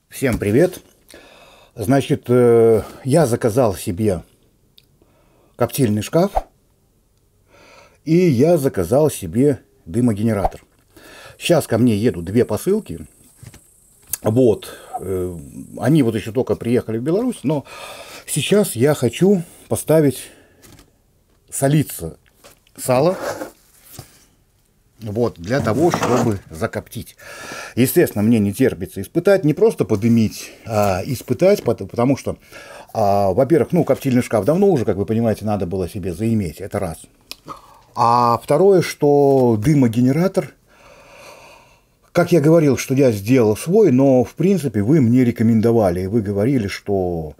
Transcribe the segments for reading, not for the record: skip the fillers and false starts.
Всем привет! Значит, я заказал себе коптильный шкаф и я заказал себе дымогенератор. Сейчас ко мне едут две посылки. Вот, они вот еще только приехали в Беларусь, но сейчас я хочу поставить солиться сало. Вот, для того, чтобы закоптить. Естественно, мне не терпится испытать, не просто подымить, а испытать, потому что, во-первых, коптильный шкаф давно уже, как вы понимаете, надо было себе заиметь, это раз. А второе, что дымогенератор, как я говорил, что я сделал свой, но, в принципе, вы мне рекомендовали, и вы говорили, что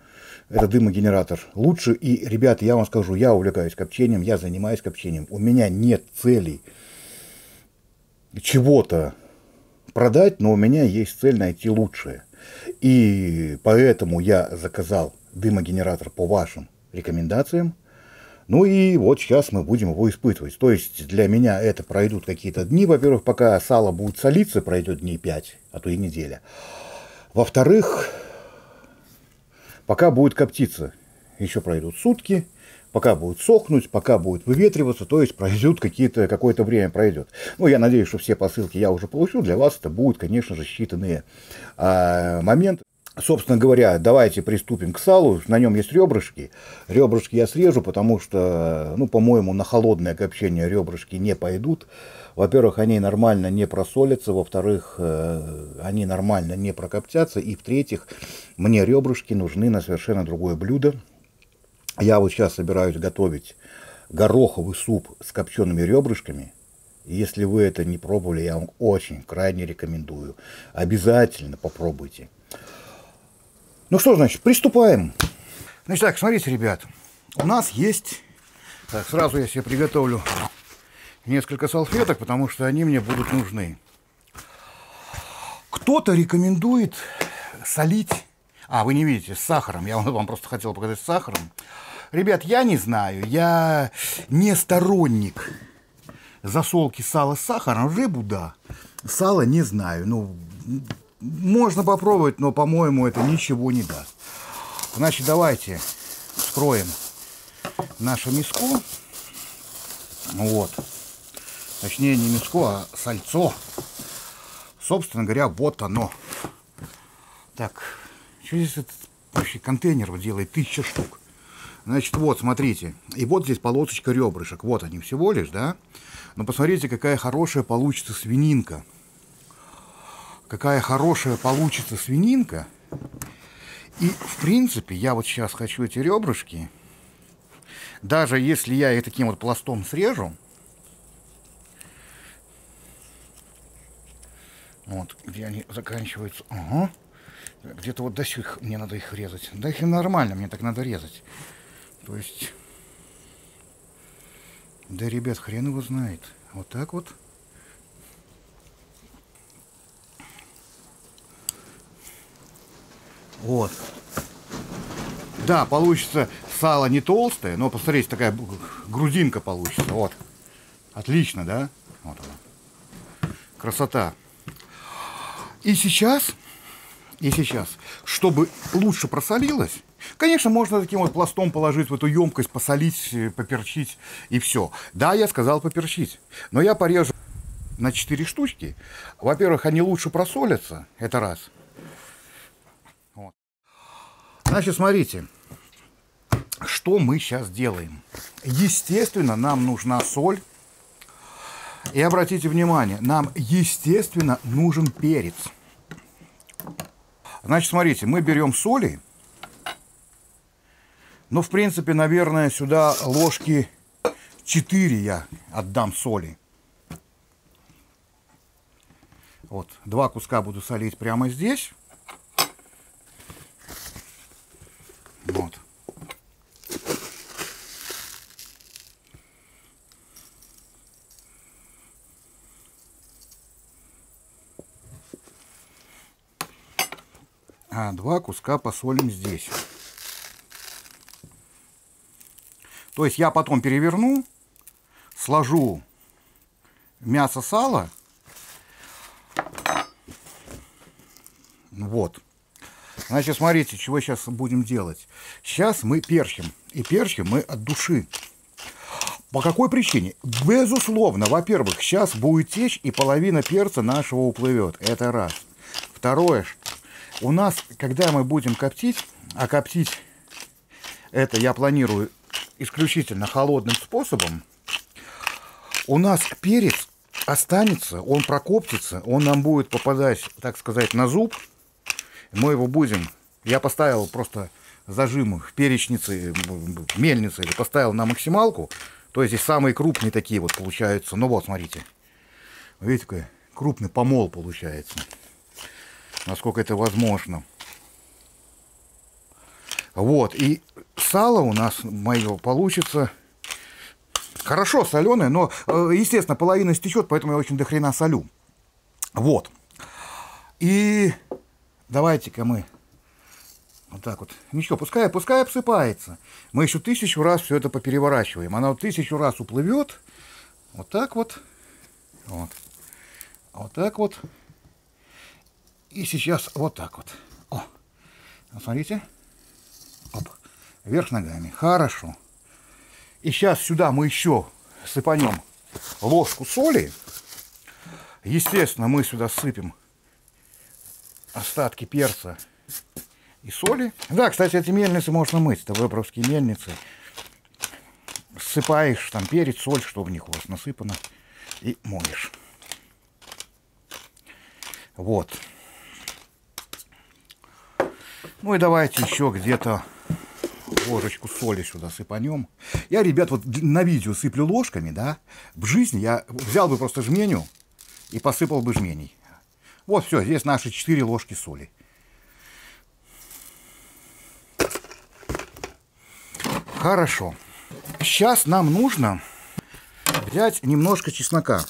этот дымогенератор лучше. И, ребята, я вам скажу, я увлекаюсь копчением, я занимаюсь копчением, у меня нет целей чего-то продать, но у меня есть цель найти лучшее. И поэтому я заказал дымогенератор по вашим рекомендациям. Ну и вот сейчас мы будем его испытывать. То есть для меня это пройдут какие-то дни. Во-первых, пока сало будет солиться, пройдет дней 5, а то и неделя. Во-вторых, пока будет коптиться, еще пройдут сутки. Пока будет сохнуть, пока будет выветриваться, то есть пройдет какое-то время пройдет. Ну, я надеюсь, что все посылки я уже получу. Для вас это будут, конечно же, считанные моменты. Собственно говоря, давайте приступим к салу. На нем есть ребрышки. Ребрышки я срежу, потому что, по-моему, на холодное копчение ребрышки не пойдут. Во-первых, они нормально не просолятся. Во-вторых, они нормально не прокоптятся. И в-третьих, мне ребрышки нужны на совершенно другое блюдо. Я вот сейчас собираюсь готовить гороховый суп с копчеными ребрышками. Если вы это не пробовали, я вам очень крайне рекомендую. Обязательно попробуйте. Ну что, значит, приступаем. Значит так, смотрите, ребят. У нас есть... Так, сразу я себе приготовлю несколько салфеток, потому что они мне будут нужны. Кто-то рекомендует солить... вы не видите, с сахаром. Я вам просто хотел показать с сахаром. Ребят, я не знаю, я не сторонник засолки сала с сахаром. Рыбу, да, сало не знаю. Можно попробовать, но, по-моему, это ничего не даст. Значит, давайте вскроем нашу миску. Вот. Точнее, не миску, а сальцо. Собственно говоря, вот оно. Так, что здесь этот вообще контейнер делает 1000 штук? Значит, вот, смотрите. И вот здесь полосочка ребрышек. Вот они всего лишь, да? Но посмотрите, какая хорошая получится свининка. Какая хорошая получится свининка. И, в принципе, я вот сейчас хочу эти ребрышки. Даже если я их таким вот пластом срежу. Вот, где они заканчиваются. Ага. Где-то вот до сюда мне надо их резать. Да их нормально, мне так надо резать. То есть, да, ребят, хрен его знает. Вот так вот. Вот. Да, получится сало не толстое, но посмотрите, такая грудинка получится. Вот. Отлично, да? Вот она. Красота. И сейчас, чтобы лучше просолилось, конечно, можно таким вот пластом положить в эту емкость, посолить, поперчить и все. Да, я сказал поперчить, но я порежу на 4 штучки. Во-первых, они лучше просолятся, это раз. Вот. Значит, смотрите, что мы сейчас делаем. Естественно, нам нужна соль. И обратите внимание, нам, естественно, нужен перец. Значит, смотрите, мы берем соли. Ну, в принципе, наверное, сюда ложки 4 я отдам соли. Вот, 2 куска буду солить прямо здесь. Вот. А 2 куска посолим здесь. То есть я потом переверну, сложу мясо, сало. Вот. Значит, смотрите, чего сейчас будем делать. Сейчас мы перчим. И перчим мы от души. По какой причине? Безусловно, во-первых, сейчас будет течь, и половина перца нашего уплывет. Это раз. Второе, у нас, когда мы будем коптить, а коптить это я планирую исключительно холодным способом, у нас перец останется, он прокоптится, он нам будет попадать, так сказать, на зуб. Мы его будем... Я поставил просто зажим в перечнице, мельнице, поставил на максималку. То есть здесь самые крупные такие вот получаются. Ну вот, смотрите. Видите, какой крупный помол получается. Насколько это возможно. Вот. И сало у нас мое получится хорошо соленое, но, естественно, половина стечет, поэтому я очень дохрена солю. Вот. И давайте-ка мы вот так вот. Ничего, пускай обсыпается. Мы еще 1000 раз все это попереворачиваем. Она вот 1000 раз уплывет. Вот так вот. Вот. Вот так вот. И сейчас вот так вот. О, смотрите. Оп. Вверх ногами. Хорошо. И сейчас сюда мы еще сыпанем ложку соли. Естественно, мы сюда сыпем остатки перца и соли. Да, кстати, эти мельницы можно мыть. Это выборовские мельницы. Ссыпаешь там перец, соль, что в них у вас насыпано. И моешь. Вот. Ну и давайте еще где-то ложечку соли сюда сыпанем. Я, ребят, вот на видео сыплю ложками, да. В жизни я взял бы просто жменю и посыпал бы жменей. Вот все, здесь наши 4 ложки соли. Хорошо. Сейчас нам нужно взять немножко чеснока.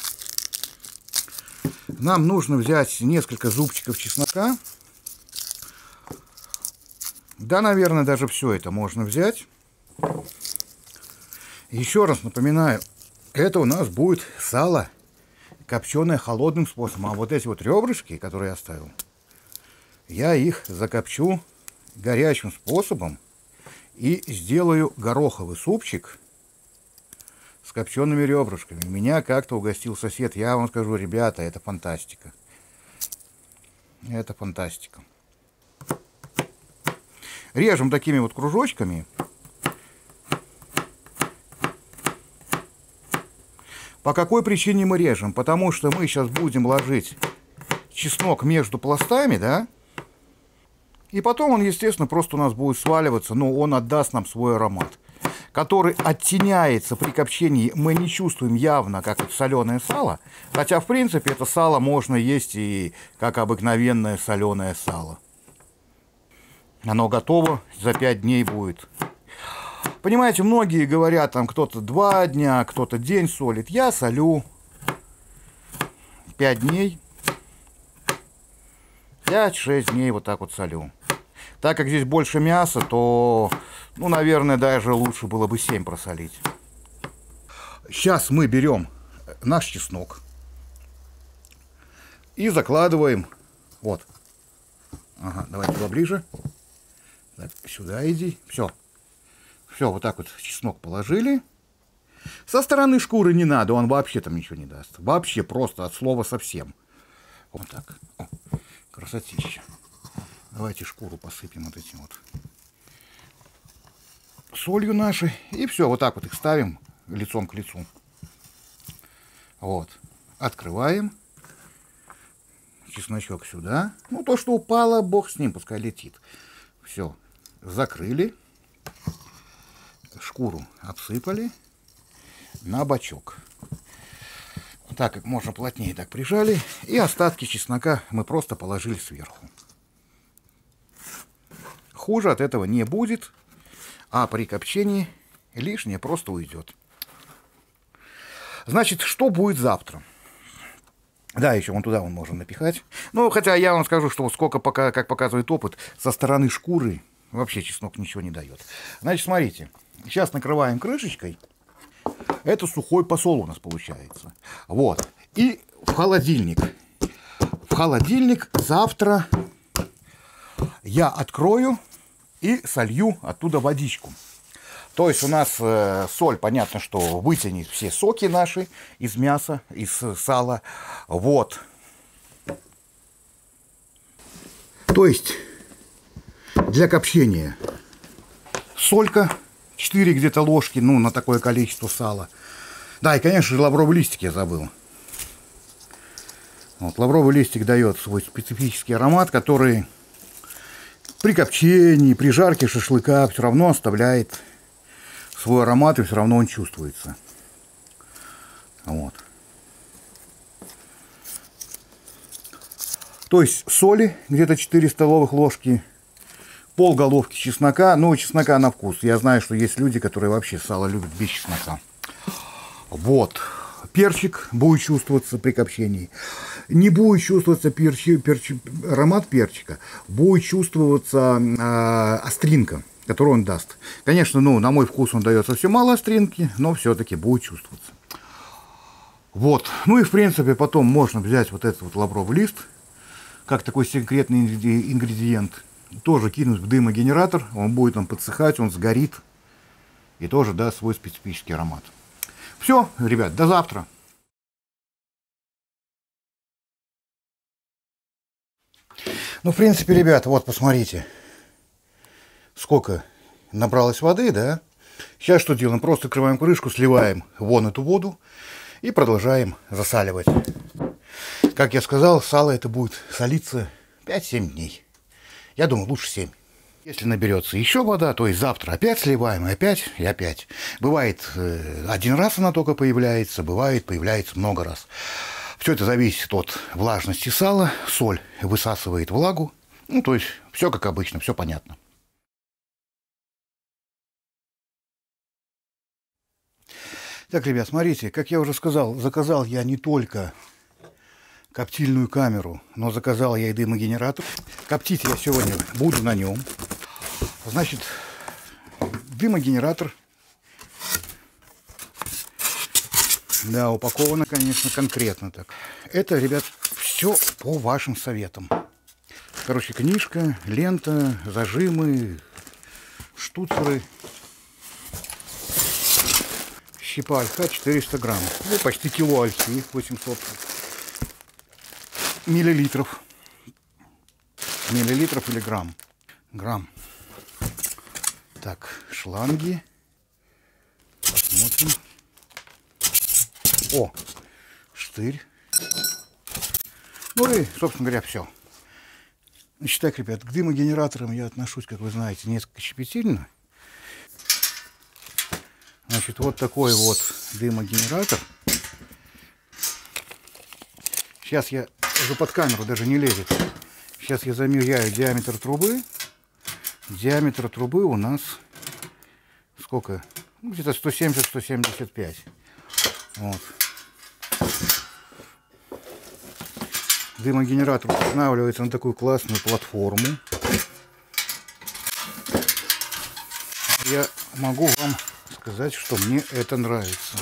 Нам нужно взять несколько зубчиков чеснока. Да, наверное, даже все это можно взять. Еще раз напоминаю, это у нас будет сало, копченое холодным способом. А вот эти вот ребрышки, которые я оставил, я их закопчу горячим способом. И сделаю гороховый супчик с копчеными ребрышками. Меня как-то угостил сосед. Я вам скажу, ребята, это фантастика. Это фантастика. Режем такими вот кружочками. По какой причине мы режем? Потому что мы сейчас будем ложить чеснок между пластами, да? И потом он, естественно, просто у нас будет сваливаться, но он отдаст нам свой аромат, который оттеняется при копчении. Мы не чувствуем явно, как это соленое сало, хотя, в принципе, это сало можно есть и как обыкновенное соленое сало. Оно готово, за 5 дней будет. Понимаете, многие говорят, там кто-то 2 дня, кто-то день солит. Я солю 5 дней. 5-6 дней вот так вот солю. Так как здесь больше мяса, то, ну, наверное, даже лучше было бы 7 просолить. Сейчас мы берем наш чеснок и закладываем. Вот. Ага, давайте поближе. Так, сюда иди. Все. Все, вот так вот чеснок положили. Со стороны шкуры не надо, он вообще там ничего не даст. Вообще просто от слова совсем. Вот так. О, красотища. Давайте шкуру посыпем вот этим вот солью нашей. И все, вот так вот их ставим лицом к лицу. Вот. Открываем. Чесночок сюда. Ну, то, что упало, бог с ним, пускай летит. Все. Закрыли. Шкуру обсыпали на бочок. Так как можно плотнее так прижали. И остатки чеснока мы просто положили сверху. Хуже от этого не будет. А при копчении лишнее просто уйдет. Значит, что будет завтра? Да, еще вон туда можно напихать. Ну, хотя я вам скажу, что сколько, как показывает опыт, со стороны шкуры вообще чеснок ничего не дает. Значит, смотрите. Сейчас накрываем крышечкой. Это сухой посол у нас получается. Вот. И в холодильник. В холодильник завтра я открою и солью оттуда водичку. То есть у нас соль, понятно, что вытянет все соки наши из мяса, из сала. Вот. То есть для копчения солька, 4 где-то ложки, ну, на такое количество сала. Да, и, конечно же, лавровый листик я забыл. Вот, лавровый листик дает свой специфический аромат, который при копчении, при жарке шашлыка все равно оставляет свой аромат, и все равно он чувствуется. Вот. То есть соли где-то 4 столовых ложки, пол головки чеснока, ну, чеснока на вкус. Я знаю, что есть люди, которые вообще сало любят без чеснока. Вот. Перчик будет чувствоваться при копчении. Не будет чувствоваться аромат перчика, будет чувствоваться остринка, которую он даст. Конечно, ну, на мой вкус он дает совсем мало остринки, но все-таки будет чувствоваться. Вот. Ну и, в принципе, потом можно взять вот этот вот лавровый лист, как такой секретный ингредиент, тоже кинуть в дымогенератор, он будет там подсыхать, он сгорит и тоже даст свой специфический аромат. Все, ребят, до завтра. Ну, в принципе, ребята, вот посмотрите, сколько набралось воды, да? Сейчас что делаем? Просто открываем крышку, сливаем вон эту воду и продолжаем засаливать. Как я сказал, сало это будет солиться 5-7 дней. Я думаю, лучше 7. Если наберется еще вода, то есть завтра опять сливаем, и опять, и опять. Бывает, один раз она только появляется, бывает, появляется много раз. Все это зависит от влажности сала. Соль высасывает влагу. Ну, то есть, все как обычно, все понятно. Так, ребят, смотрите, как я уже сказал, заказал я не только коптильную камеру, но заказал я и дымогенератор. Коптить я сегодня буду на нем. Значит, дымогенератор, да, упаковано, конечно, конкретно так. Это, ребят, все по вашим советам. Короче, книжка, лента, зажимы, штуцеры. Щепа ольха 400 грамм. Ну, почти кило ольхи, 800 миллилитров. Миллилитров или грамм? Грамм. Так, шланги. Посмотрим. О, штырь. Ну и, собственно говоря, все. Значит так, ребят, к дымогенераторам я отношусь, как вы знаете, несколько щепетильно. Значит, вот такой вот дымогенератор. Сейчас я уже под камеру даже не лезет. Сейчас я замеряю диаметр трубы. Диаметр трубы у нас сколько? Ну, где-то 170-175. Вот. Дымогенератор устанавливается на такую классную платформу. Я могу вам сказать, что мне это нравится.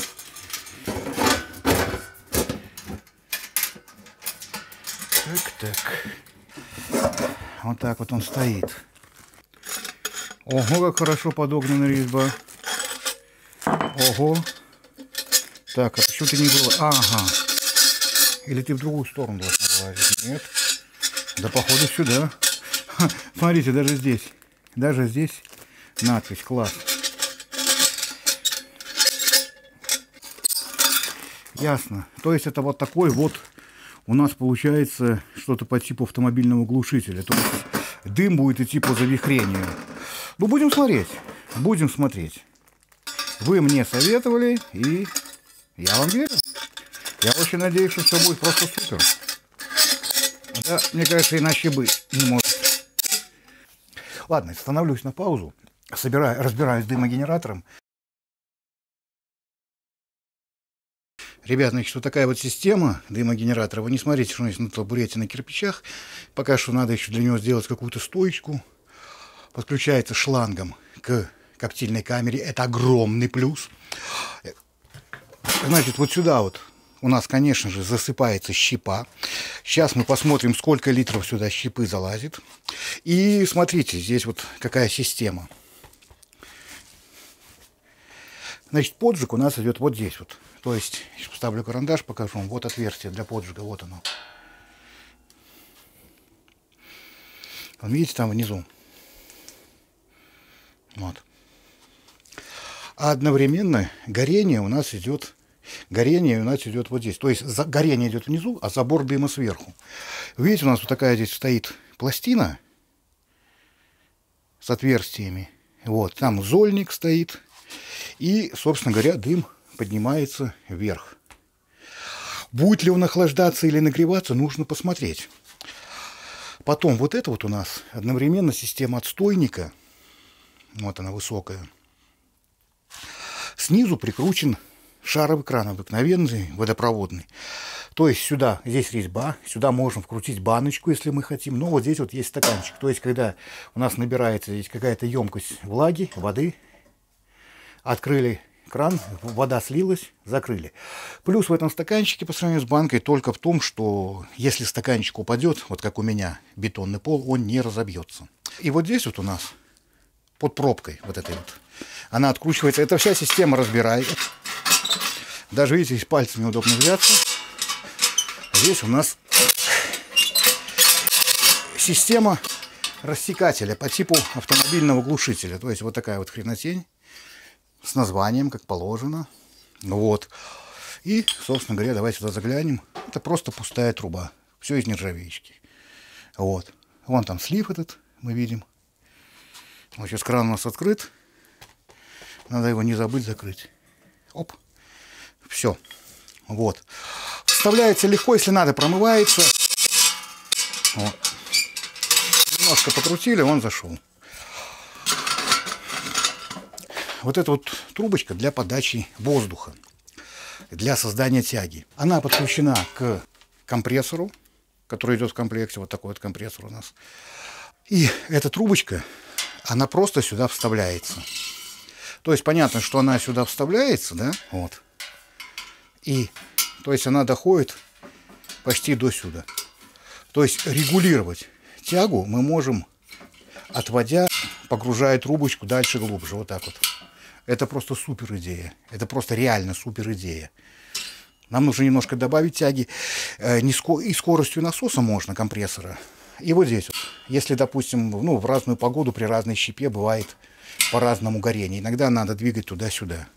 Так. Вот так вот он стоит. Ого, как хорошо подогнана резьба. Ого. Так, а почему ты не было? Ага. Или ты в другую сторону должна вылазить? Нет. Да, походу, сюда. Ха, смотрите, даже здесь надпись. Класс. Ясно. То есть это вот такой вот у нас получается что-то по типу автомобильного глушителя. То есть дым будет идти по завихрению. Ну, будем смотреть. Будем смотреть. Вы мне советовали, и я вам верю. Я очень надеюсь, что все будет просто супер. Да, мне кажется, иначе быть не может. Ладно, становлюсь на паузу. Разбираюсь с дымогенератором. Ребят, значит, вот такая вот система дымогенератора. Вы не смотрите, что у нас на табурете на кирпичах. Пока что надо еще для него сделать какую-то стоечку. Подключается шлангом к коптильной камере. Это огромный плюс. Значит, вот сюда вот у нас, конечно же, засыпается щепа. Сейчас мы посмотрим, сколько литров сюда щепы залазит. И смотрите, здесь вот какая система. Значит, поджиг у нас идет вот здесь вот. То есть, сейчас поставлю карандаш, покажу вам. Вот отверстие для поджига, вот оно. Вон, видите, там внизу. Вот. А одновременно горение у нас идет вот здесь. То есть горение идет внизу, а забор дыма сверху. Видите, у нас вот такая здесь стоит пластина с отверстиями. Вот, там зольник стоит. И, собственно говоря, дым поднимается вверх. Будет ли он охлаждаться или нагреваться, нужно посмотреть. Потом вот это вот у нас одновременно система отстойника. Вот она высокая. Снизу прикручен шаровый кран, обыкновенный, водопроводный. То есть сюда, здесь резьба, сюда можем вкрутить баночку, если мы хотим. Но вот здесь вот есть стаканчик. То есть когда у нас набирается здесь какая-то емкость влаги, воды, открыли кран, вода слилась, закрыли. Плюс в этом стаканчике по сравнению с банкой только в том, что если стаканчик упадет, вот как у меня бетонный пол, он не разобьется. И вот здесь вот у нас под пробкой вот этой вот, она откручивается. Эта вся система разбирает. Даже видите, с пальцами удобно взяться. Здесь у нас система рассекателя по типу автомобильного глушителя. То есть вот такая вот хренотень с названием, как положено. Вот. И, собственно говоря, давайте туда заглянем. Это просто пустая труба. Все из нержавеечки. Вот. Вон там слив этот, мы видим. Вот сейчас кран у нас открыт. Надо его не забыть закрыть. Оп. Все. Вот. Вставляется легко, если надо, промывается. Вот. Немножко покрутили, он зашел. Вот эта вот трубочка для подачи воздуха, для создания тяги. Она подключена к компрессору, который идет в комплекте. Вот такой вот компрессор у нас. И эта трубочка, она просто сюда вставляется. То есть понятно, что она сюда вставляется, да? Вот. И, то есть она доходит почти до сюда. То есть регулировать тягу мы можем, отводя, погружая трубочку дальше, глубже. Вот так вот. Это просто супер идея. Это просто реально супер идея. Нам нужно немножко добавить тяги. И скоростью насоса можно, компрессора. И вот здесь вот. Если, допустим, в разную погоду, при разной щепе бывает по-разному горение. Иногда надо двигать туда-сюда.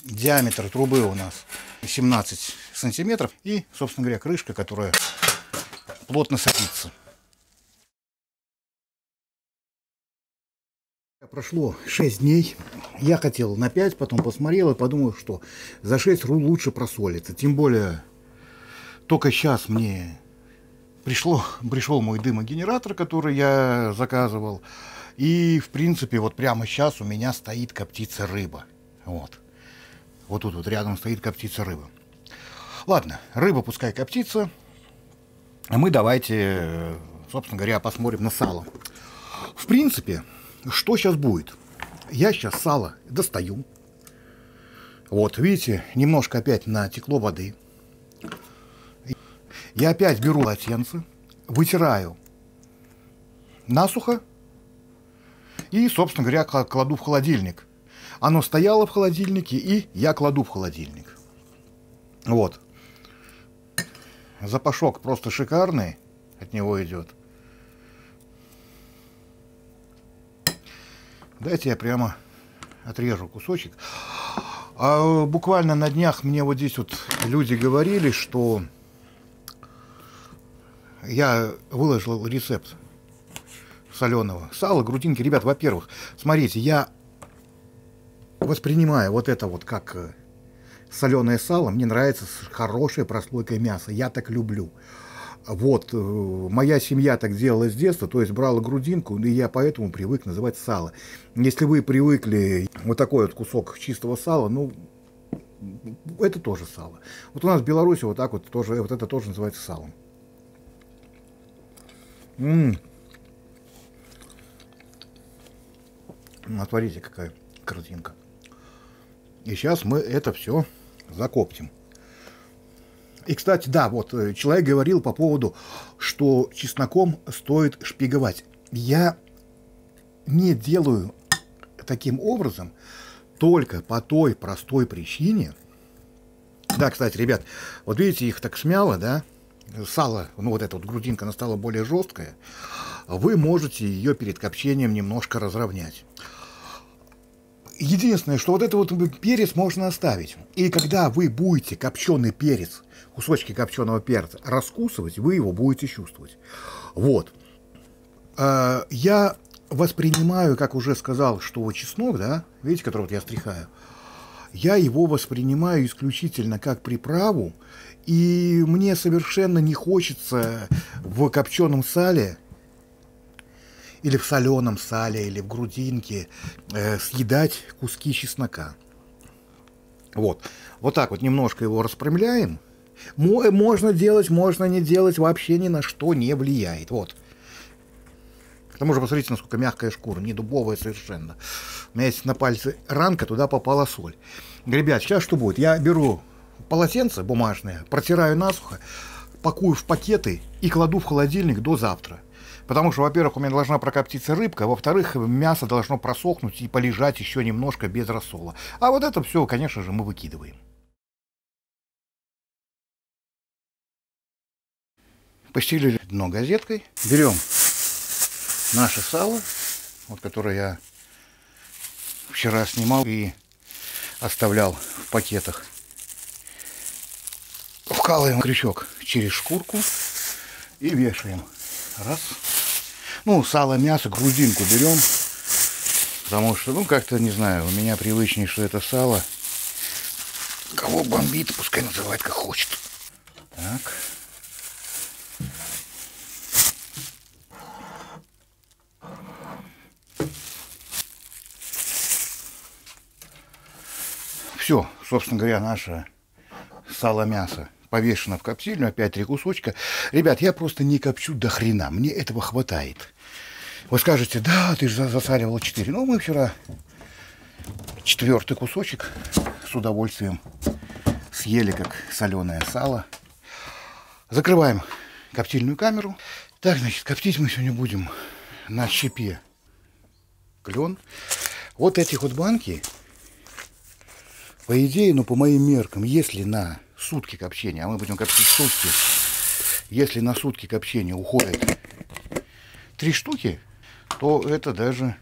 Диаметр трубы у нас 17 сантиметров. И, собственно говоря, крышка, которая плотно садится. Прошло 6 дней. Я хотел на 5, потом посмотрел и подумал, что за 6 лучше просолится. Тем более, только сейчас мне пришел мой дымогенератор, который я заказывал. И, в принципе, вот прямо сейчас у меня стоит коптиться рыба. Вот. Вот тут вот рядом стоит коптиться рыба. Ладно, рыба пускай коптится. А мы давайте, собственно говоря, посмотрим на сало. В принципе, что сейчас будет? Я сейчас сало достаю. Вот, видите, немножко опять натекло воды. Я опять беру полотенце, вытираю насухо и, собственно говоря, кладу в холодильник. Оно стояло в холодильнике, и я кладу в холодильник. Вот. Запашок просто шикарный от него идет. Дайте я прямо отрежу кусочек. А буквально на днях мне вот здесь вот люди говорили, что я выложил рецепт соленого сала, грудинки. Ребят, во-первых, смотрите, я воспринимаю вот это вот как соленое сало. Мне нравится с хорошей прослойкой мяса. Я так люблю. Вот, моя семья так делала с детства, то есть брала грудинку, и я поэтому привык называть сало. Если вы привыкли вот такой вот кусок чистого сала, ну, это тоже сало. Вот у нас в Беларуси вот так вот тоже, вот это тоже называется салом. Смотрите, какая картинка. И сейчас мы это все закоптим. И, кстати, да, вот человек говорил по поводу, что чесноком стоит шпиговать. я не делаю таким образом только по той простой причине. Да, кстати, ребят, вот видите, их так смяло, да? Сало, ну вот эта вот грудинка, она стала более жесткая. Вы можете ее перед копчением немножко разровнять. Единственное, что вот этот вот перец можно оставить. И когда вы будете копченый перец, кусочки копченого перца раскусывать, вы его будете чувствовать. Вот. Я воспринимаю, как уже сказал, что чеснок, да, видите, который вот я стряхаю, я его воспринимаю исключительно как приправу, и мне совершенно не хочется в копченом сале или в соленом сале, или в грудинке съедать куски чеснока. Вот. Вот так вот немножко его распрямляем. Можно делать, можно не делать, вообще ни на что не влияет. Вот. К тому же, посмотрите, насколько мягкая шкура, не дубовая совершенно. У меня есть на пальце ранка, туда попала соль. Ребят, сейчас что будет? Я беру полотенце бумажное, протираю насухо, пакую в пакеты и кладу в холодильник до завтра. Потому что, во-первых, у меня должна прокоптиться рыбка, а во-вторых, мясо должно просохнуть и полежать еще немножко без рассола. А вот это все, конечно же, мы выкидываем. Постелили дно газеткой. Берем наше сало, вот, которое я вчера снимал и оставлял в пакетах. Вкалываем крючок через шкурку и вешаем. Раз. Ну, сало, мясо, грудинку берем, потому что, ну, как-то, не знаю, у меня привычнее, что это сало. Кого бомбит, пускай называет как хочет. Так. Все, собственно говоря, наше сало-мясо повешено в коптильню, опять 3 кусочка. Ребят, я просто не копчу до хрена, мне этого хватает. Вы скажете, да, ты же засаливал 4. Ну, мы вчера 4-й кусочек с удовольствием съели, как соленое сало. Закрываем коптильную камеру. Так, значит, коптить мы сегодня будем на щепе клен. Вот эти вот банки, по идее, ну, по моим меркам, если на сутки копчения, а мы будем коптить сутки, если на сутки копчения уходит 3 штуки, то это даже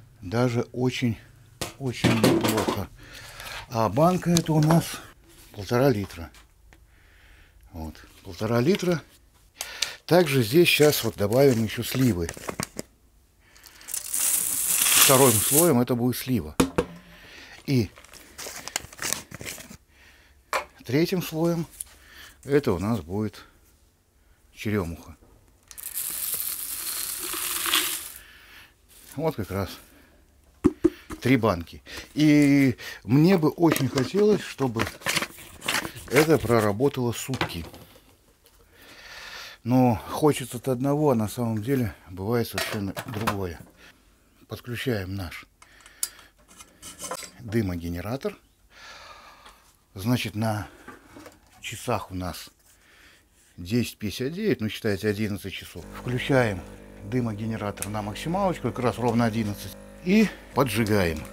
очень неплохо. А банка это у нас 1,5 литра. Вот, 1,5 литра. Также здесь сейчас вот добавим еще сливы. Вторым слоем это будет слива. И третьим слоем это у нас будет черемуха. Вот как раз 3 банки. И мне бы очень хотелось, чтобы это проработало сутки. Но хочется-то одного, а на самом деле бывает совершенно другое. Подключаем наш дымогенератор. Значит, на часах у нас 10:59, ну считайте 11 часов. Включаем дымогенератор на максималочку, как раз ровно 11. И поджигаем.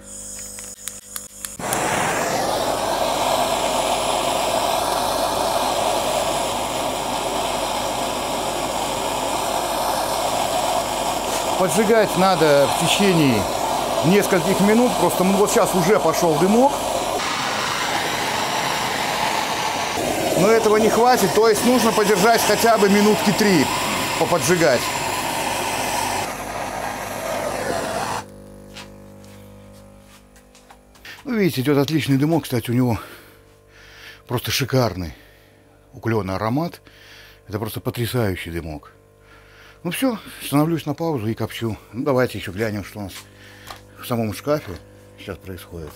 Поджигать надо в течение нескольких минут, просто вот сейчас уже пошел дымок. Но этого не хватит, то есть нужно подержать хотя бы минутки 3, поподжигать. Ну, видите, идет отличный дымок, кстати, у него просто шикарный у клена аромат. Это просто потрясающий дымок. Ну все, становлюсь на паузу и копчу. Ну, давайте еще глянем, что у нас в самом шкафе сейчас происходит.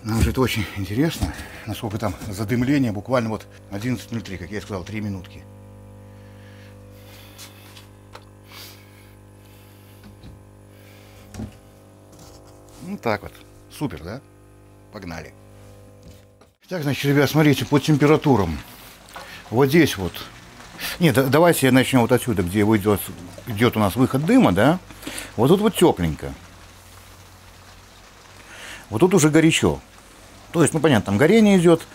Нам же это очень интересно, насколько там задымление, буквально вот 11:03, как я сказал, 3 минутки. Ну так вот, супер, да? Погнали. Так, значит, ребят, смотрите, по температурам. Вот здесь вот Нет, давайте начнем вот отсюда, где идет у нас выход дыма, да? Вот тут вот тепленько. Вот тут уже горячо. То есть, ну понятно, там горение идет,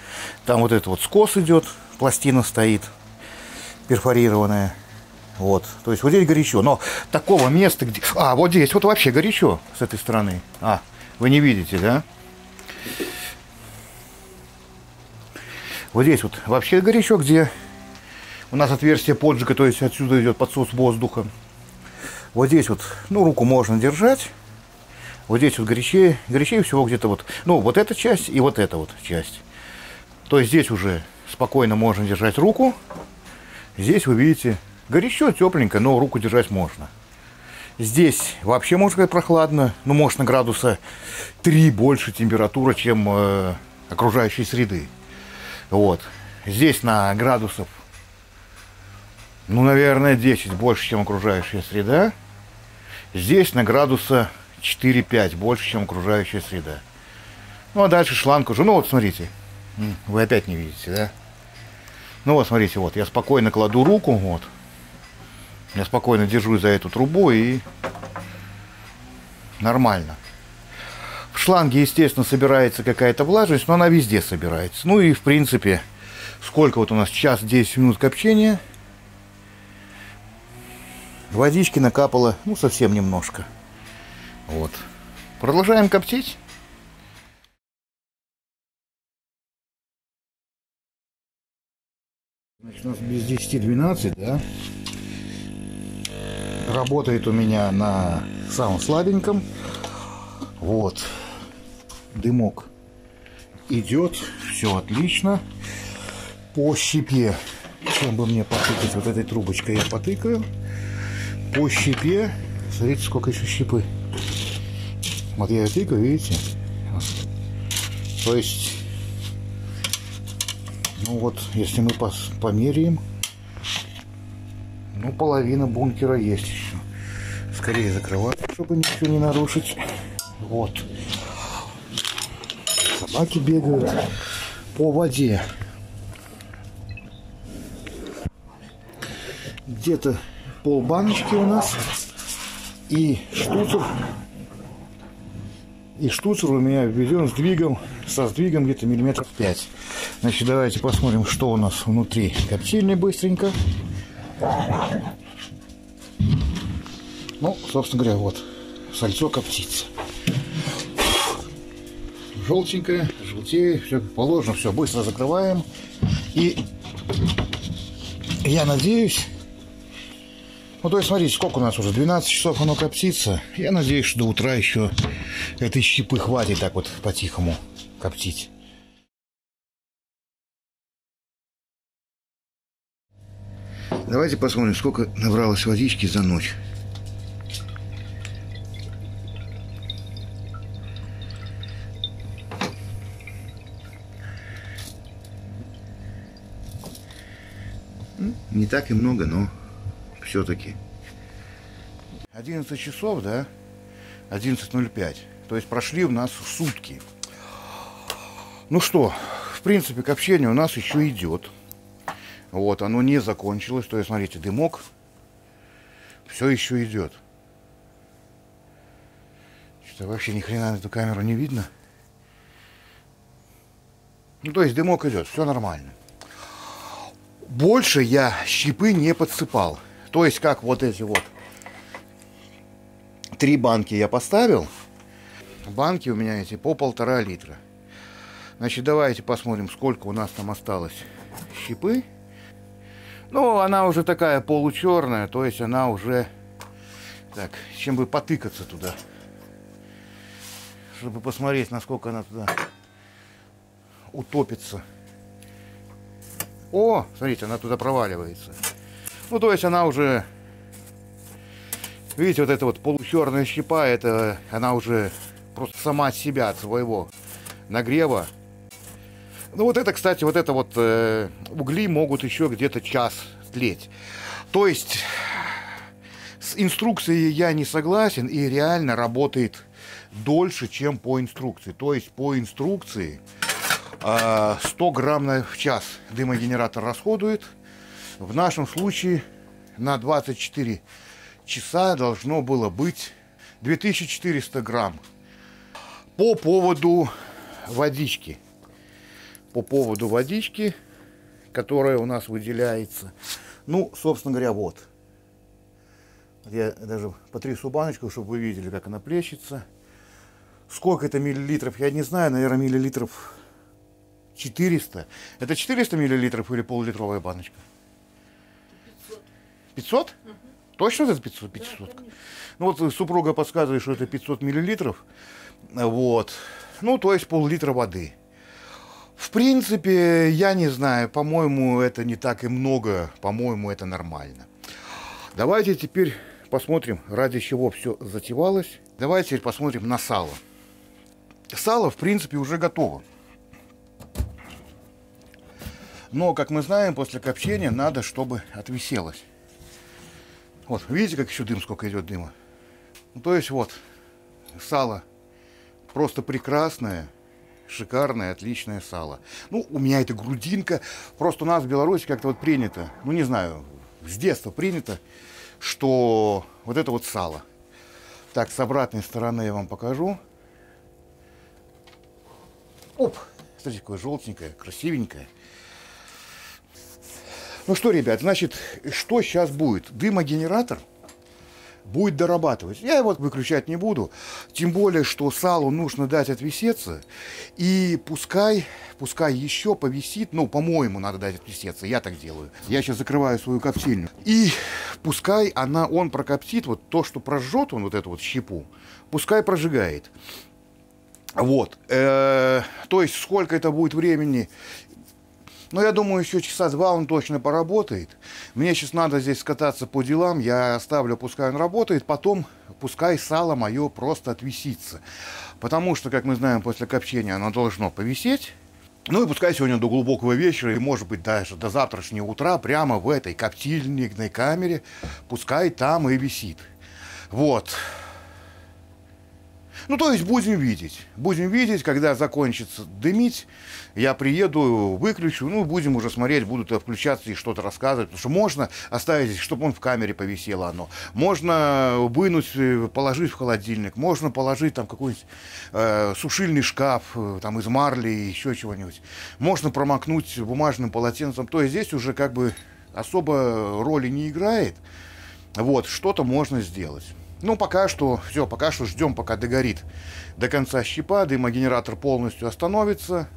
там вот это вот скос идет, пластина стоит, перфорированная. Вот, то есть вот здесь горячо, но такого места, где... А, вот здесь вот вообще горячо с этой стороны. А, вы не видите, да? Вот здесь вот вообще горячо, где у нас отверстие поджига, то есть отсюда идет подсос воздуха. Вот здесь вот, ну, руку можно держать. Вот здесь вот горячее всего где-то вот, ну, вот эта часть и вот эта вот часть. То есть здесь уже спокойно можно держать руку. Здесь вы видите, горячо, тепленько, но руку держать можно. Здесь вообще, можно сказать, прохладно. Ну, может, на градуса 3 больше температура, чем окружающей среды. Вот. Здесь на градусов, ну, наверное, 10 больше, чем окружающая среда. Здесь на градуса 4-5 больше, чем окружающая среда. Ну, а дальше шланг уже. Ну, вот, смотрите. Вы опять не видите, да? Ну, вот, смотрите, вот. Я спокойно кладу руку, вот. Я спокойно держу за эту трубу и нормально. В шланге, естественно, собирается какая-то влажность, но она везде собирается. Ну, и, в принципе, сколько вот у нас? Час 10 минут копчения. Водички накапало, ну, совсем немножко. Вот. Продолжаем коптить. Значит, у нас без 10-12, да? Работает у меня на самом слабеньком. Вот. Дымок идет. Все отлично. По щепе. Чем бы мне потыкать вот этой трубочкой, я потыкаю. По щепе. Смотрите, сколько еще щепы. Вот я ее тыкаю, видите? То есть, ну вот, если мы померяем, ну, половина бункера есть еще. Скорее закрывать, чтобы ничего не нарушить. Вот. Собаки бегают по воде. Где-то полбаночки у нас. И штуцер у меня введен со сдвигом где-то миллиметров 5. Значит, давайте посмотрим, что у нас внутри коптильни быстренько. Ну, собственно говоря, вот сальцо коптится. Желтенькое, желтее, все как положено, все быстро закрываем. И я надеюсь, ну, то есть, смотрите, сколько у нас уже, 12 часов оно коптится. Я надеюсь, что до утра еще этой щепы хватит так вот по-тихому коптить. Давайте посмотрим, сколько набралось водички за ночь. Не так и много, но все-таки. 11 часов, да? 11:05. То есть прошли у нас сутки. Ну что, в принципе, копчение у нас еще идет. Вот, оно не закончилось. То есть, смотрите, дымок все еще идет. Что-то вообще ни хрена на эту камеру не видно. Ну, то есть дымок идет, все нормально. Больше я щепы не подсыпал. То есть, как вот эти вот 3 банки я поставил. Банки у меня эти по 1,5 литра. Значит, давайте посмотрим, сколько у нас там осталось щепы. Ну, она уже такая получерная, то есть она уже... Так, чем бы потыкаться туда, чтобы посмотреть, насколько она туда утопится. О, смотрите, она туда проваливается. Ну, то есть она уже... Видите, вот эта вот получерная щепа, это она уже просто сама от себя, от своего нагрева. Ну, вот это, кстати, вот это вот угли могут еще где-то час тлеть. То есть с инструкцией я не согласен, и реально работает дольше, чем по инструкции. То есть по инструкции 100 грамм в час дымогенератор расходует. В нашем случае на 24 часа должно было быть 2400 грамм. По поводу водички. По поводу водички, которая у нас выделяется. Ну, собственно говоря, вот. Я даже потрясу баночку, чтобы вы видели, как она плещется. Сколько это миллилитров, я не знаю, наверное, миллилитров 400. Это 400 миллилитров или пол-литровая баночка? 500? Угу. Точно это 500? 500? Да, ну вот супруга подсказывает, что это 500 миллилитров. Вот. Ну, то есть пол-литра воды. В принципе, я не знаю, по-моему, это не так и много. По-моему, это нормально. Давайте теперь посмотрим, ради чего все затевалось. Давайте теперь посмотрим на сало. Сало, в принципе, уже готово. Но, как мы знаем, после копчения надо, чтобы отвиселось. Вот, видите, как еще дым, сколько идет дыма? Ну, то есть, вот, сало просто прекрасное, шикарное, отличное сало. Ну, у меня это грудинка. Просто у нас в Беларуси как-то вот принято, ну, не знаю, с детства принято, что вот это вот сало. Так, с обратной стороны я вам покажу. Оп! Смотрите, какое желтенькое, красивенькое. Ну что, ребят, значит, что сейчас будет? Дымогенератор будет дорабатывать. Я его выключать не буду. Тем более, что салу нужно дать отвисеться. И пускай еще повисит. Ну, по-моему, надо дать отвисеться. Я так делаю. Я сейчас закрываю свою коптильню. И пускай он прокоптит. Вот то, что прожжет он вот эту вот щепу, пускай прожигает. Вот. То есть, сколько это будет времени... Ну, я думаю, еще часа 2 он точно поработает. Мне сейчас надо здесь скататься по делам. Я оставлю, пускай он работает. Потом пускай сало мое просто отвисится. Потому что, как мы знаем, после копчения оно должно повисеть. Ну и пускай сегодня до глубокого вечера, и может быть даже до завтрашнего утра, прямо в этой коптильной камере, пускай там и висит. Вот. Ну, то есть будем видеть, когда закончится дымить, я приеду, выключу, ну, будем уже смотреть, будут включаться и что-то рассказывать, потому что можно оставить, чтобы он в камере повисело оно, можно вынуть, положить в холодильник, можно положить там какой-нибудь сушильный шкаф, там из марли, еще чего-нибудь, можно промокнуть бумажным полотенцем, то есть здесь уже как бы особо роли не играет, вот, что-то можно сделать. Ну, пока что ждем, пока догорит до конца щепа, дымогенератор полностью остановится.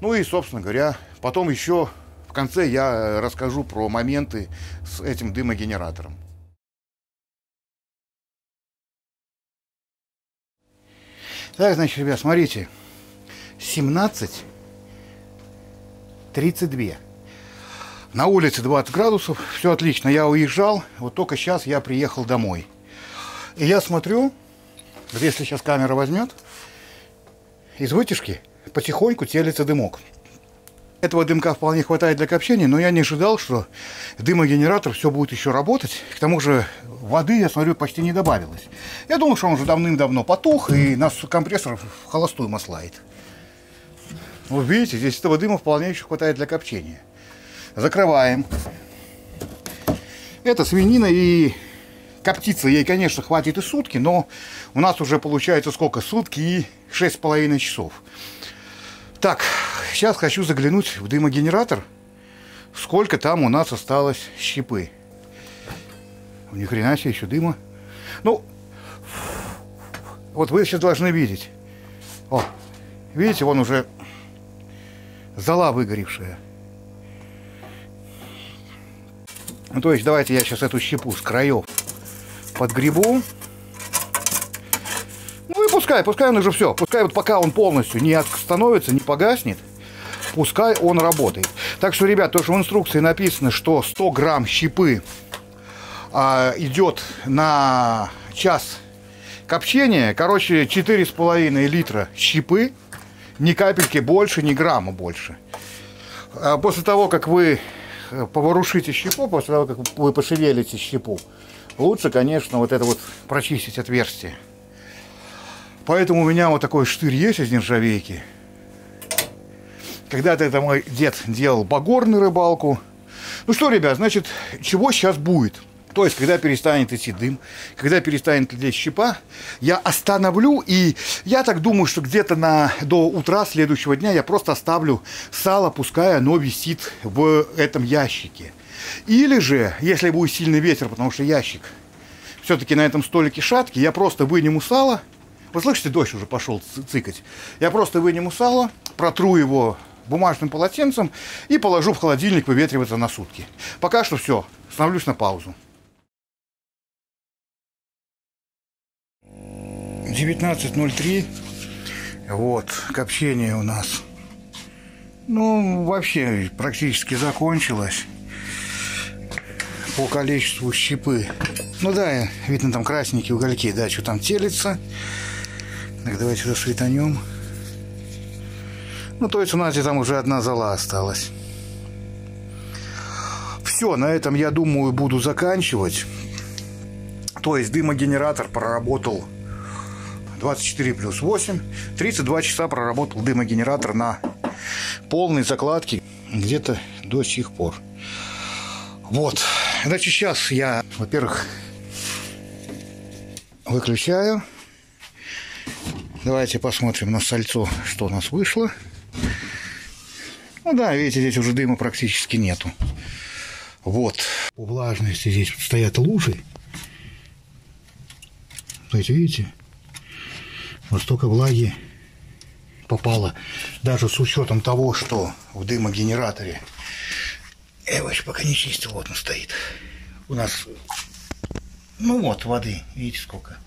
Ну и, собственно говоря, потом еще в конце я расскажу про моменты с этим дымогенератором. Так, значит, ребят, смотрите, 17:32. На улице 20 градусов, все отлично, я уезжал, вот только сейчас я приехал домой. И я смотрю, вот если сейчас камера возьмет, из вытяжки потихоньку телится дымок. Этого дымка вполне хватает для копчения, но я не ожидал, что дымогенератор все будет еще работать. К тому же воды, я смотрю, почти не добавилось. Я думал, что он уже давным-давно потух, и нас компрессор в холостую маслает. Вот видите, здесь этого дыма вполне еще хватает для копчения. Закрываем. Это свинина, и коптиться ей, конечно, хватит и сутки, но у нас уже получается сколько? Сутки и 6,5 часов. Так, сейчас хочу заглянуть в дымогенератор, сколько там у нас осталось щепы. Ни хрена себе, еще дыма. Ну, вот вы сейчас должны видеть. О, видите, вон уже зола выгоревшая. Ну, то есть, давайте я сейчас эту щепу с краев подгребу. Ну и пускай он уже все. Пускай вот пока он полностью не остановится, не погаснет, пускай он работает. Так что, ребят, то, что в инструкции написано, что 100 грамм щепы идет на час копчения, короче, 4,5 литра щепы, ни капельки больше, ни грамма больше. После того, как вы поворушите щепу, после того, как вы пошевелите щепу, лучше, конечно, вот это вот прочистить отверстие. Поэтому у меня вот такой штырь есть из нержавейки. Когда-то это мой дед делал багор на рыбалку. Ну что, ребят, значит, чего сейчас будет? То есть, когда перестанет идти дым, когда перестанет лететь щепа, я остановлю, и я так думаю, что где-то до утра следующего дня я просто оставлю сало, пускай оно висит в этом ящике. Или же, если будет сильный ветер, потому что ящик все-таки на этом столике шаткий, я просто выниму сало. Вы слышите, дождь уже пошел цикать. Я просто выниму сало, протру его бумажным полотенцем и положу в холодильник выветриваться на сутки. Пока что все, становлюсь на паузу. 19:03. Вот, копчение у нас. Ну, вообще практически закончилось по количеству щепы. Ну да, видно там красненькие угольки, да, что там телится. Так, давайте сюда светанем. Ну, то есть у нас там уже одна зола осталась. Все, на этом, я думаю, буду заканчивать. То есть дымогенератор проработал 24+8. 32 часа проработал дымогенератор на полной закладке где-то до сих пор. Вот. Значит, сейчас я, во-первых, выключаю. Давайте посмотрим на сальцо, что у нас вышло. Ну да, видите, здесь уже дыма практически нету. Вот. По влажности здесь стоят лужи. То есть, видите, вот столько влаги попало. Даже с учетом того, что в дымогенераторе, я его еще пока не чистил, вот он стоит. У нас, ну вот, воды, видите сколько.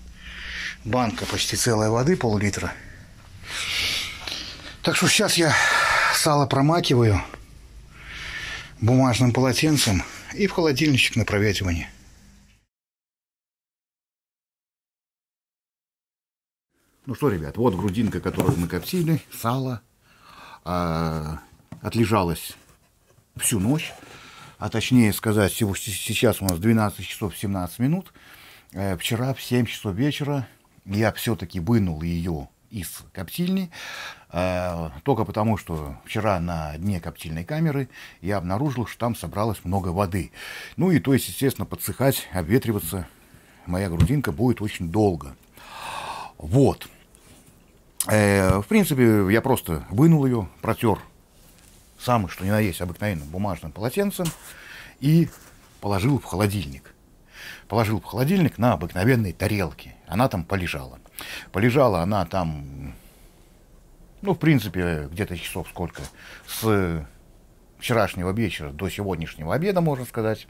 Банка почти целая воды, пол-литра. Так что сейчас я сало промакиваю бумажным полотенцем и в холодильничек на проветривание. Ну что, ребят, вот грудинка, которую мы коптили, сало, отлежалось всю ночь, а точнее сказать, сейчас у нас 12 часов 17 минут, вчера в 7 часов вечера я все-таки вынул ее из коптильни, только потому, что вчера на дне коптильной камеры я обнаружил, что там собралось много воды. Ну и то есть, естественно, подсыхать, обветриваться моя грудинка будет очень долго. Вот. В принципе, я просто вынул ее, протер самый, что ни на есть, обыкновенным бумажным полотенцем и положил в холодильник. Положил в холодильник на обыкновенной тарелке. Она там полежала. Полежала она там, ну, в принципе, где-то часов сколько. С вчерашнего вечера до сегодняшнего обеда, можно сказать.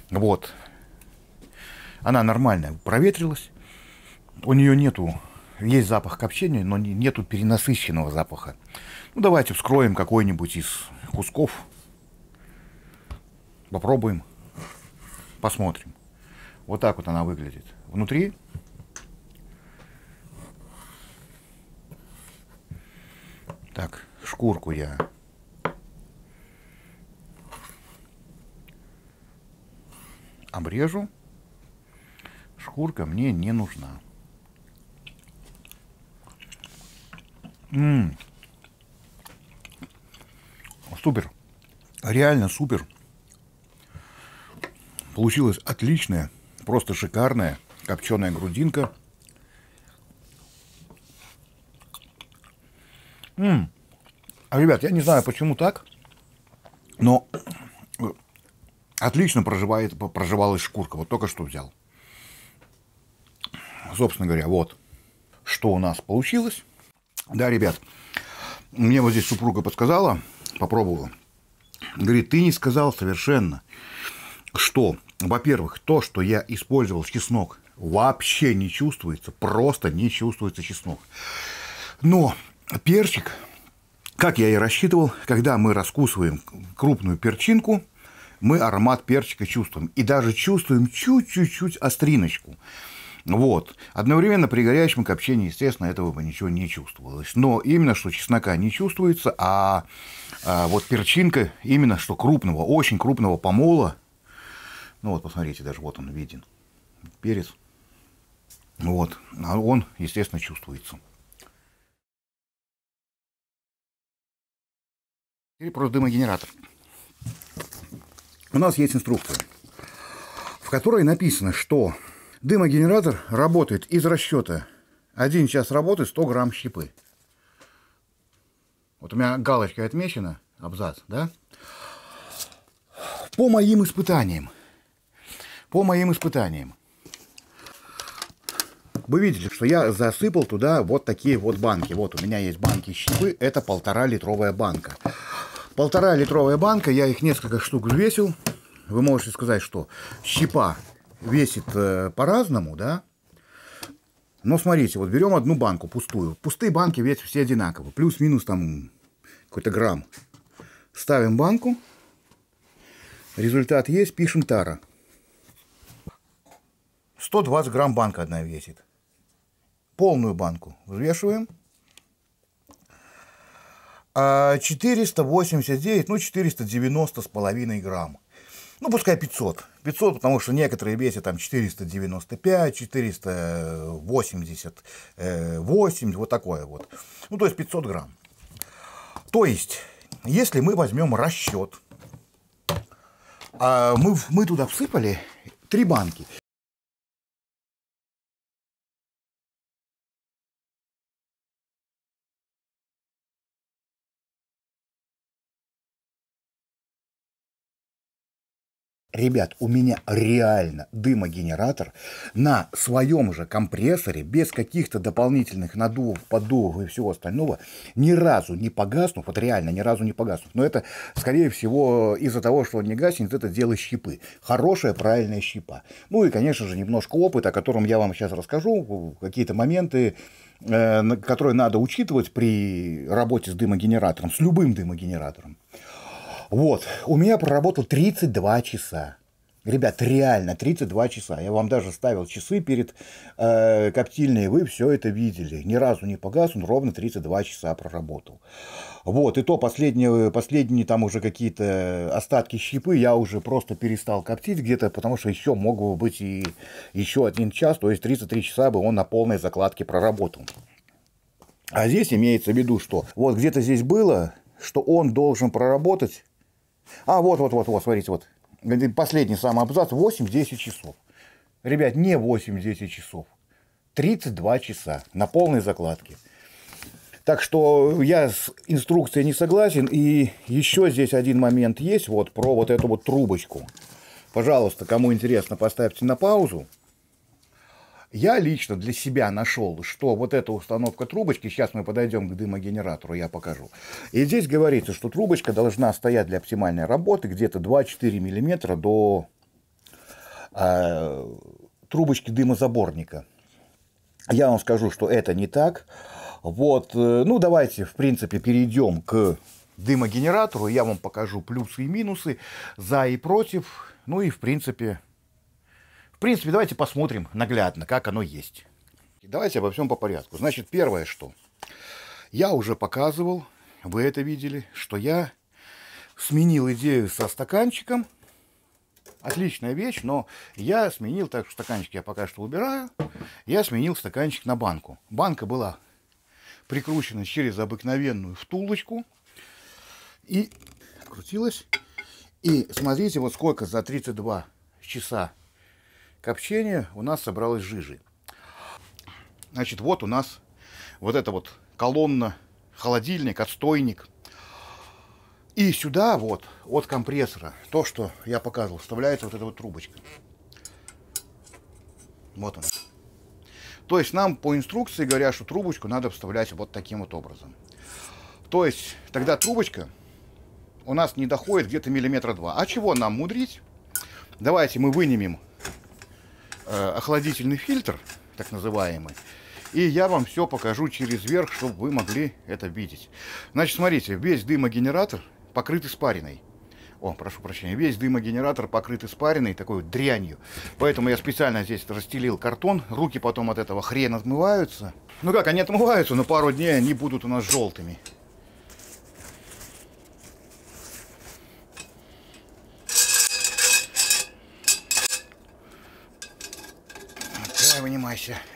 Вот. Она нормально проветрилась. У нее нету, есть запах копчения, но нету перенасыщенного запаха. Ну, давайте вскроем какой-нибудь из кусков. Попробуем. Посмотрим. Вот так вот она выглядит. Внутри так, шкурку я обрежу. Шкурка мне не нужна. Супер. Реально супер. Получилась отличная, просто шикарная копченая грудинка. Ребят, я не знаю, почему так, но отлично проживалась шкурка. Вот только что взял. Собственно говоря, вот что у нас получилось. Да, ребят, мне вот здесь супруга подсказала, попробовала. Говорит, ты не сказал совершенно, что, во-первых, то, что я использовал чеснок, вообще не чувствуется, просто не чувствуется чеснок. Но перчик, как я и рассчитывал, когда мы раскусываем крупную перчинку, мы аромат перчика чувствуем. И даже чувствуем чуть-чуть остриночку. Вот. Одновременно при горячем копчении, естественно, этого бы ничего не чувствовалось. Но именно что чеснока не чувствуется, а вот перчинка именно что крупного, очень крупного помола. Ну вот, посмотрите, даже вот он виден. Перец. Вот. А он, естественно, чувствуется. Теперь про дымогенератор. у нас есть инструкция, в которой написано, что дымогенератор работает из расчета 1 час работы 100 грамм щепы. Вот у меня галочкой отмечена, абзац, да? По моим испытаниям, вы видели, что я засыпал туда вот такие вот банки. Вот у меня есть банки щепы, это 1,5-литровая банка. 1,5-литровая банка, я их несколько штук взвесил. Вы можете сказать, что щепа весит по-разному, да? Но смотрите, вот берем одну банку пустую. Пустые банки весят все одинаково. Плюс-минус там какой-то грамм. Ставим банку. Результат есть, пишем тара. 120 грамм банка одна весит. Полную банку взвешиваем. 489, ну 490 с половиной грамм. Ну, пускай 500. 500, потому что некоторые весят там 495, 488, вот такое вот. Ну, то есть 500 грамм. То есть, если мы возьмем расчет, мы туда всыпали 3 банки. Ребят, у меня реально дымогенератор на своем же компрессоре, без каких-то дополнительных надувов, поддувов и всего остального, ни разу не погаснув, вот реально ни разу не погаснув. Но это, скорее всего, из-за того, что он не гаснет, это дело щепы. Хорошая, правильная щепа. Ну и, конечно же, немножко опыта, о котором я вам сейчас расскажу, какие-то моменты, которые надо учитывать при работе с дымогенератором, с любым дымогенератором. Вот, у меня проработал 32 часа. Ребят, реально 32 часа. Я вам даже ставил часы перед коптильней, вы все это видели. Ни разу не погас, он ровно 32 часа проработал. Вот, и то последние там уже какие-то остатки щепы я уже просто перестал коптить где-то, потому что еще мог бы быть и еще 1 час, то есть 33 часа бы он на полной закладке проработал. А здесь имеется в виду, что вот где-то здесь было, что он должен проработать. Вот, смотрите, вот. Последний самый абзац, 8-10 часов. Ребят, не 8-10 часов. 32 часа на полной закладке. Так что я с инструкцией не согласен. И еще здесь один момент есть, вот про вот эту вот трубочку. Пожалуйста, кому интересно, поставьте на паузу. Я лично для себя нашел, что вот эта установка трубочки, сейчас мы подойдем к дымогенератору, я покажу. И здесь говорится, что трубочка должна стоять для оптимальной работы где-то 2-4 мм до трубочки дымозаборника. Я вам скажу, что это не так. Вот, ну давайте, в принципе, перейдем к дымогенератору. Я вам покажу плюсы и минусы, за и против. Ну и в принципе, давайте посмотрим наглядно, как оно есть. Давайте обо всем по порядку. Значит, первое, что я уже показывал, вы это видели, что я сменил идею со стаканчиком. Отличная вещь, но я сменил, так что стаканчик я пока что убираю, я сменил стаканчик на банку. Банка была прикручена через обыкновенную втулочку и крутилась. И смотрите, вот сколько за 32 часа копчения у нас собралось жижи. Значит, вот у нас вот эта вот колонна, холодильник, отстойник. И сюда вот от компрессора, то, что я показывал, вставляется вот эта вот трубочка. Вот она. То есть нам по инструкции говорят, что трубочку надо вставлять вот таким вот образом. То есть тогда трубочка у нас не доходит где-то 2 мм. А чего нам мудрить? Давайте мы вынимем охладительный фильтр, так называемый, и я вам все покажу через верх, чтобы вы могли это видеть. Значит, смотрите, весь дымогенератор покрыт испариной. Прошу прощения, весь дымогенератор покрыт испариной, такой вот дрянью. Поэтому я специально здесь расстелил картон, руки потом от этого хрена отмываются. Ну как, они отмываются, но пару дней они будут у нас желтыми.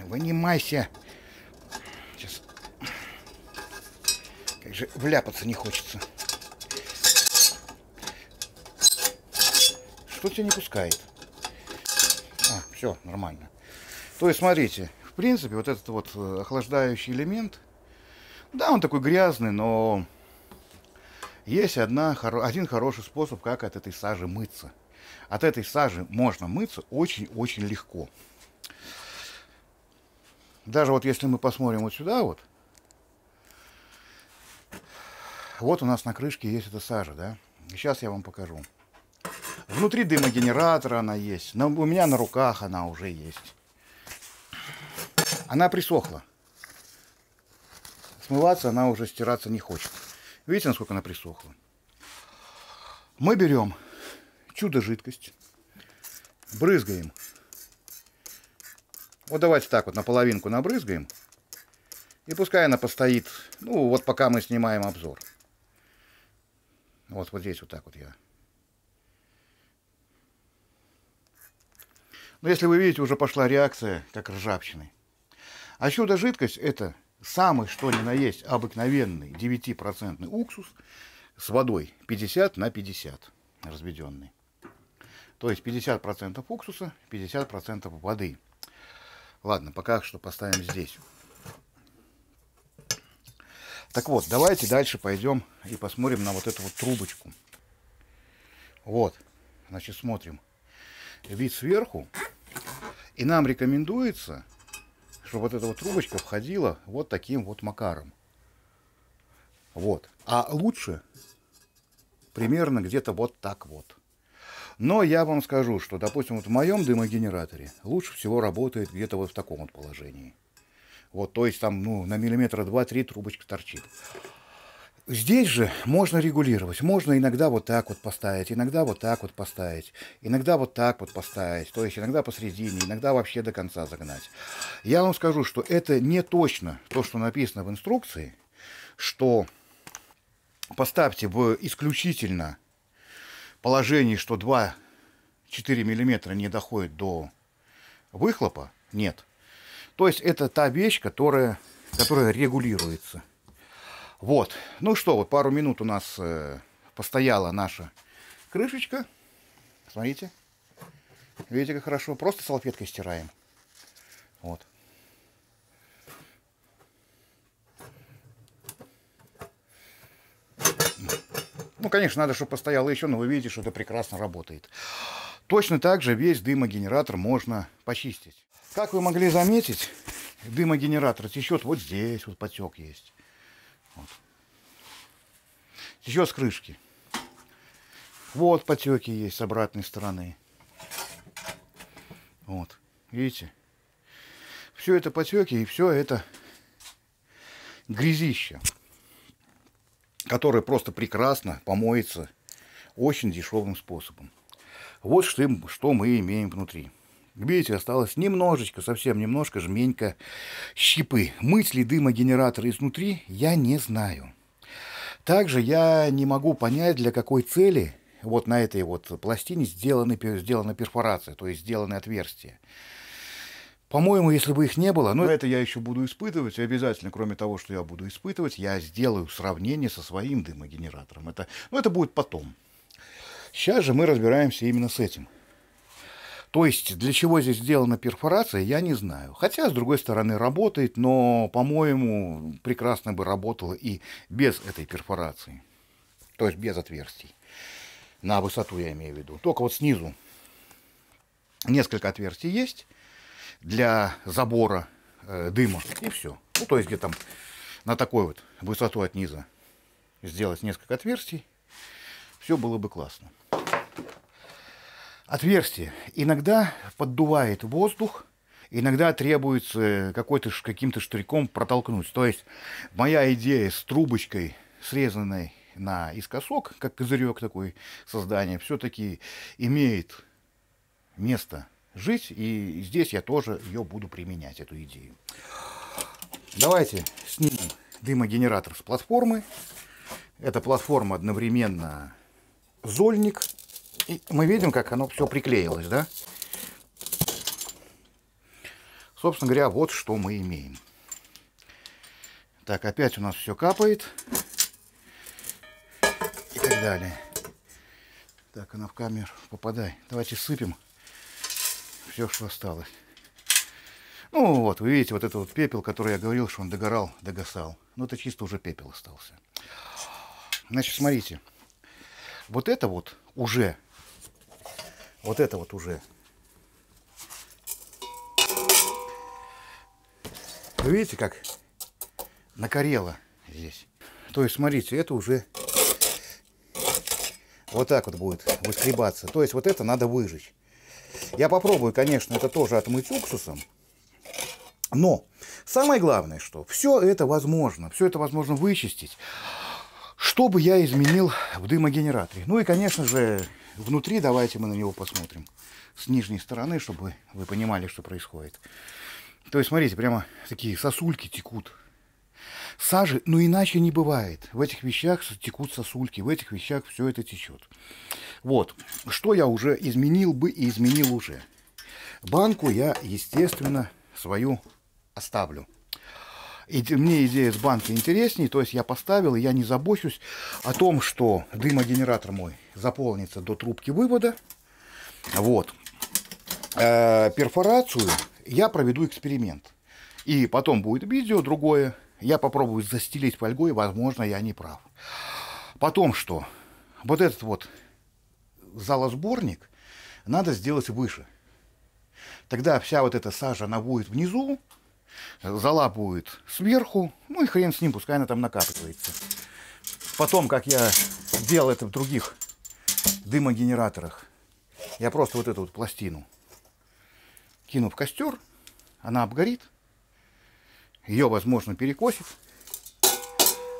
Вынимайся. Сейчас. Как же вляпаться не хочется. что-то тебя не пускает. Все, нормально. То есть, смотрите, в принципе, вот этот вот охлаждающий элемент, да, он такой грязный, но есть один хороший способ, как от этой сажи мыться. От этой сажи можно мыться очень-очень легко. Даже вот если мы посмотрим вот сюда вот, вот у нас на крышке есть эта сажа, да? Сейчас я вам покажу. Внутри дымогенератора она есть. У меня на руках она уже есть. Она присохла. Смываться она уже, стираться не хочет. Видите, насколько она присохла? Мы берем чудо-жидкость, брызгаем. Вот давайте так вот наполовинку набрызгаем. И пускай она постоит, ну вот пока мы снимаем обзор. Вот здесь вот так вот я. Но если вы видите, уже пошла реакция, как ржавчины. А чудо-жидкость это самый что ни на есть обыкновенный 9% уксус с водой 50 на 50 разведенный. То есть 50% уксуса, 50% воды. Ладно, пока что поставим здесь. Так вот, давайте дальше пойдем и посмотрим на вот эту вот трубочку. Вот, значит, смотрим. Вид сверху. И нам рекомендуется, чтобы вот эта вот трубочка входила вот таким вот макаром. Вот. А лучше примерно где-то вот так вот. Но я вам скажу, что, допустим, вот в моем дымогенераторе лучше всего работает где-то вот в таком вот положении. Вот, то есть там, ну, на миллиметра 2-3 трубочка торчит. Здесь же можно регулировать. Можно иногда вот так вот поставить, иногда вот так вот поставить, иногда вот так вот поставить. То есть иногда посередине, иногда вообще до конца загнать. Я вам скажу, что это не точно то, что написано в инструкции, что поставьте в исключительно положении, что 2-4 миллиметра не доходит до выхлопа. Нет. То есть это та вещь, которая регулируется. Вот. Ну что, вот пару минут у нас постояла наша крышечка. Смотрите. Видите, как хорошо. Просто салфеткой стираем. Вот. Ну, конечно, надо, чтобы постояло еще, но вы видите, что это прекрасно работает. Точно так же весь дымогенератор можно почистить. Как вы могли заметить, дымогенератор течет вот здесь, вот потек есть. Вот. Течет с крышки. Вот потеки есть с обратной стороны. Вот. Видите? Все это потеки и все это грязище, которое просто прекрасно помоется очень дешевым способом. Вот что мы имеем внутри. Видите, осталось немножечко, совсем немножко, жменька щепы. Мыть ли дымогенератор изнутри, я не знаю. Также я не могу понять, для какой цели вот на этой вот пластине сделана перфорация, то есть сделаны отверстия. По-моему, если бы их не было, но это я еще буду испытывать, и обязательно, кроме того, что я буду испытывать, я сделаю сравнение со своим дымогенератором. Это будет потом. Сейчас же мы разбираемся именно с этим. То есть, для чего здесь сделана перфорация, я не знаю. Хотя, с другой стороны, работает, но, по-моему, прекрасно бы работало и без этой перфорации. То есть, без отверстий. На высоту я имею в виду. Только вот снизу несколько отверстий есть для забора дыма. И все. Ну, то есть, где там на такой вот высоту от низа сделать несколько отверстий, все было бы классно. Отверстие иногда поддувает воздух, иногда требуется каким-то штырьком протолкнуть. То есть моя идея с трубочкой, срезанной наискосок, как козырек такой создания, все-таки имеет место жить. И здесь я тоже ее буду применять, эту идею. Давайте снимем дымогенератор с платформы. Эта платформа одновременно зольник. И мы видим, как оно все приклеилось, да? Собственно говоря, вот что мы имеем. Так, опять у нас все капает. И так далее. Так, она в камеру попадай. Давайте сыпем все, что осталось. Ну вот, вы видите, вот этот вот пепел, который я говорил, что он догорал, догасал. Ну это чисто уже пепел остался. Значит, смотрите. Вот это вот уже. Вот это вот уже. Вы видите, как накорело здесь. То есть, смотрите, это уже вот так вот будет выскребаться. То есть, вот это надо выжечь. Я попробую, конечно, это тоже отмыть уксусом. Но самое главное, что все это возможно вычистить, чтобы я изменил в дымогенераторе. Ну и, конечно же, внутри давайте мы на него посмотрим с нижней стороны, чтобы вы понимали, что происходит. То есть, смотрите, прямо такие сосульки текут. Сажи, ну иначе не бывает. В этих вещах текут сосульки, в этих вещах все это течет. Вот, что я уже изменил бы и изменил уже. Банку я, естественно, свою оставлю. И мне идея с банкой интереснее, то есть я поставил, и я не забочусь о том, что дымогенератор мой заполнится до трубки вывода. Вот. Перфорацию я проведу эксперимент. И потом будет видео другое. Я попробую застелить фольгой, возможно, я не прав. Потом что? Вот этот вот залосборник надо сделать выше. Тогда вся вот эта сажа, она будет внизу, зола будет сверху, ну и хрен с ним, пускай она там накапливается. Потом, как я делал это в других дымогенераторах, я просто вот эту вот пластину кину в костер, она обгорит, ее, возможно, перекосит,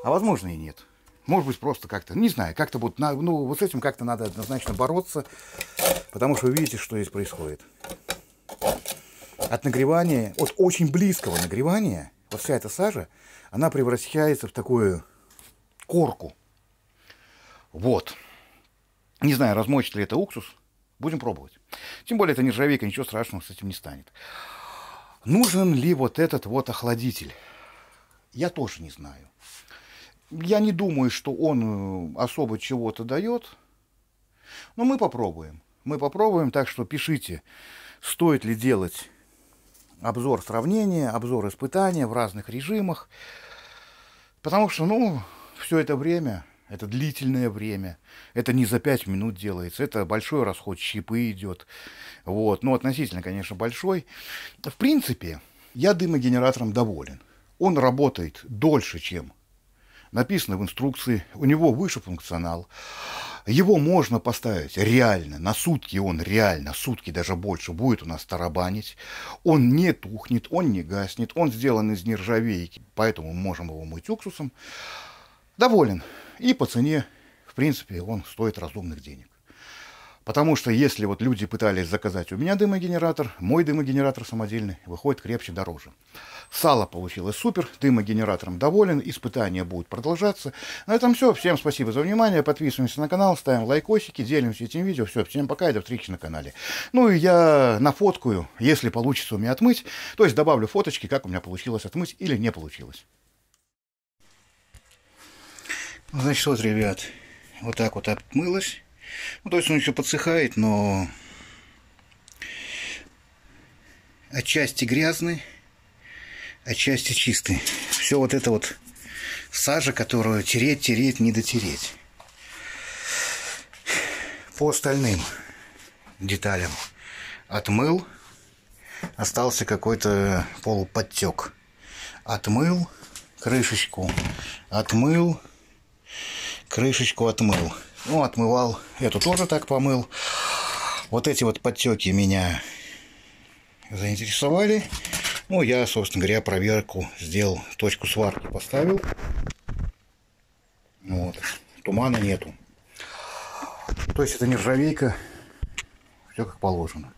а возможно и нет. Может быть, просто как-то, не знаю, как-то вот, ну, вот с этим как-то надо однозначно бороться, потому что вы видите, что здесь происходит. От нагревания, от очень близкого нагревания, вот вся эта сажа, она превращается в такую корку. Вот. Не знаю, размочит ли это уксус. Будем пробовать. Тем более, это нержавейка, ничего страшного с этим не станет. Нужен ли вот этот вот охладитель? Я тоже не знаю. Я не думаю, что он особо чего-то дает. Но мы попробуем. Мы попробуем, так что пишите, стоит ли делать обзор сравнения, обзор испытания в разных режимах. Потому что, ну, все это время, это длительное время. Это не за 5 минут делается. Это большой расход щепы идет. Вот. Ну, относительно, конечно, большой. В принципе, я дымогенератором доволен. Он работает дольше, чем написано в инструкции. У него выше функционал. Его можно поставить реально, на сутки он реально, сутки даже больше будет у нас тарабанить. Он не тухнет, он не гаснет, он сделан из нержавейки, поэтому можем его мыть уксусом. Доволен. И по цене, в принципе, он стоит разумных денег. Потому что если вот люди пытались заказать у меня дымогенератор, мой дымогенератор самодельный выходит крепче, дороже. Сало получилось супер, дымогенератором доволен, испытания будут продолжаться. На этом все. Всем спасибо за внимание. Подписываемся на канал, ставим лайкосики, делимся этим видео. Все, всем пока и до встречи на канале. Ну и я нафоткаю, если получится у меня отмыть. То есть добавлю фоточки, как у меня получилось отмыть или не получилось. Значит, вот, ребят, вот так вот отмылось. Ну, то есть он еще подсыхает, но отчасти грязный, отчасти чистый. Все вот это вот сажа, которую тереть, не дотереть. По остальным деталям отмыл, остался какой-то полуподтек. Отмыл крышечку, отмыл, крышечку отмыл. Ну, отмывал, эту тоже так помыл. Вот эти вот подтеки меня заинтересовали. Ну, я, собственно говоря, проверку сделал, точку сварки поставил. Вот, тумана нету. То есть это нержавейка, все как положено.